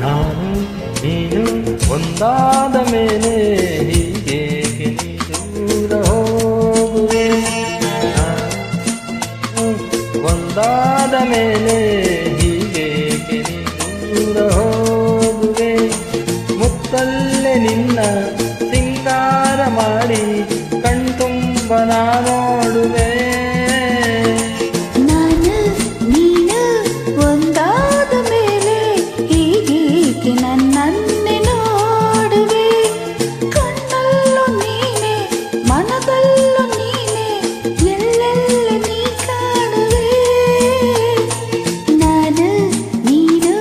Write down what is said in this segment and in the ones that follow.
ನಾನು ನೀನು ಒಂದಾದ ಮೇಲೆ ಹೀಗೇಕೆ ನೀ ದೂರ ಹೋಗುವೆ? ನಾನು ಒಂದಾದ ಮೇಲೆ ಹೀಗೇಕೆ ನೀ ದೂರ ಹೋಗುವೆ? ಮುತ್ತಲ್ಲೇ ನಿನ್ನ ಸಿಂಗಾರ ಮಾಡಿ ಕಣ್ತುಂಬ ನಾ ನೋಡುವೆ. ನಾನು ನೀನು ಒಂದಾದ ಮೇಲೆ ಹೀಗೇಕೆ ನನ್ನನ್ನೇ ನೋಡುವೆ? ಕಣ್ಣಲ್ಲೂ ನೀನೆ ಮನದಲ್ಲೂ ನೀನೆ ಎಲ್ಲೆಲ್ಲ ನೀ ಕಾಣುವೆ. ನಾನು ನೀನು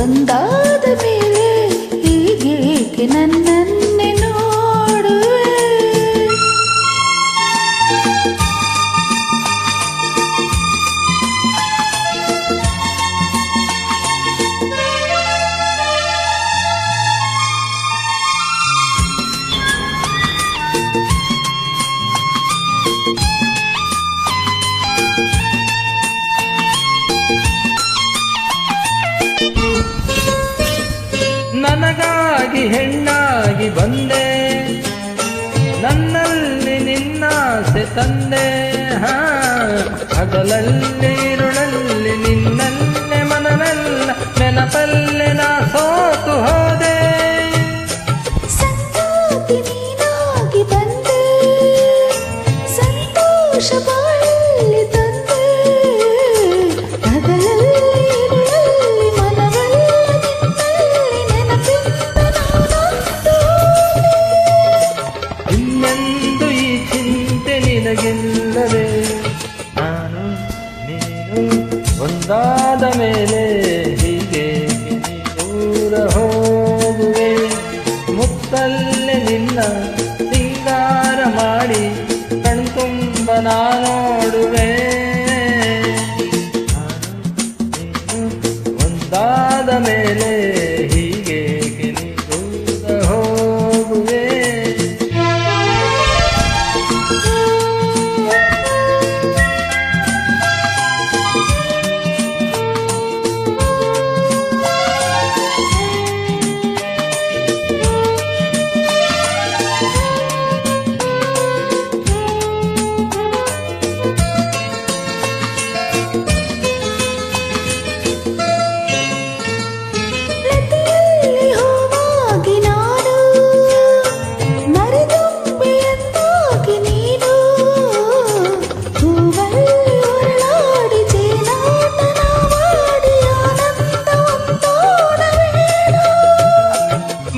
ಒಂದಾದ ಮೇಲೆ ಹೀಗೇಕೆ ನನ್ನನ್ನೇ ನೋಡುವೆ? ನನಗಾಗಿ ಹೆಣ್ಣಾಗಿ ಬಂದೆ, ನನ್ನಲ್ಲಿ ನಿನ್ನಾಸೆ ತಂದೆ. ಹಗಲಲ್ಲಿ ಇರುಳಲ್ಲಿ ನಿನ್ನಲ್ಲೇ ಮನವೆಲ್ಲ ನೆನಪಲ್ಲೇ ನಾ ಸೋತು ಹೋದೆ. ಸಂಗಾತಿ ನೀನಾಗಿ ಬಂದೆ, ಸಂತೋಷ ಬಾಳಲ್ಲಿ ತಂದೆ. ಹಗಲಲ್ಲಿ ಇರುಳಲ್ಲಿ ಮನವೆಲ್ಲ ನಿನ್ನಲ್ಲಿ ನೆನಪಿಂದ ನಾನೊಂದು ಹೋದೆ. ಇನ್ನೆಂದು ಈ ಚಿಂತೆ ನಿನಗಿಲ್ಲವೇ? ನಾನು ನೀನು ಒಂದಾದ ಮೇಲೆ ಹೀಗೇಕೆ ನೀ ದೂರ ಹೋಗುವೆ? ಮುತ್ತಲ್ಲೇ ನಿನ್ನ ಸಿಂಗಾರ ಮಾಡಿ ಕಣ್ತುಂಬ ನಾ ನೋಡುವೆ. ನಾನು ನೀನು ಒಂದಾದ ಮೇಲೆ ಹೀಗೇಕೆ ನೀ ದೂರ ಹೋಗುವೆ? ಪ್ರತಿಯಲ್ಲಿ ಹೂವಾಗಿ ನಾನು, ಮರೆದುಂಬಿಯಂತಾಗಿ ನೀನು. ಹೂವಲ್ಲಿ ಹೊರಳಾಡಿ ಜೇನಾಟನ ಮಾಡಿ ಆನಂದ ಒಂದೋಣವೇನು.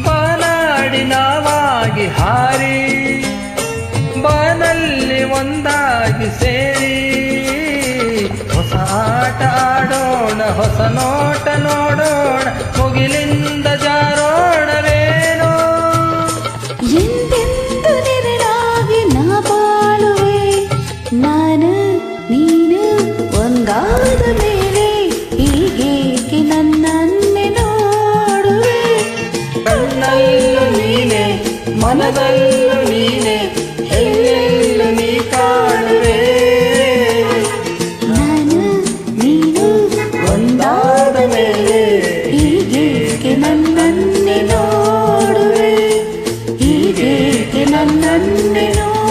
ಬಾನಾಡಿ ನಾವಾಗಿ ಹಾರಿ ಬಾನಲ್ಲಿ ಒಂದಾಗಿ ಸೇರಿ ಹೊಸ ಆಟ ಆಡೋಣ, ಹೊಸ ನೋಟ ನೋಡೋಣ, ಮುಗಿಲಿಂದ ಜಾರೋಣವೇನೋ. ಎಂದೆಂದು ನೆರಳಾಗಿ ನಾ ಬಾಳುವೆ. ನಾನು ನೀನು ಒಂದಾದ ಮೇಲೆ ಹೀಗೇಕೆ ನನ್ನನ್ನೇ ನೋಡುವೆ? ಕಣ್ಣಲ್ಲೂ ನೀನೆ ಮನದಲ್ಲೂ ನೀನೆ ಎಲ್ಲೆಲ್ಲೂ ನೀ ಕಾಣುವೆ. ನಾನು ನೀನು ಒಂದಾದ ಮೇಲೆ ಹೀಗೇಕೆ ನನ್ನನ್ನೇ ನೋಡುವೆ? ಹೀಗೇಕೆ ನನ್ನನ್ನೇ ನೋಡುವೆ?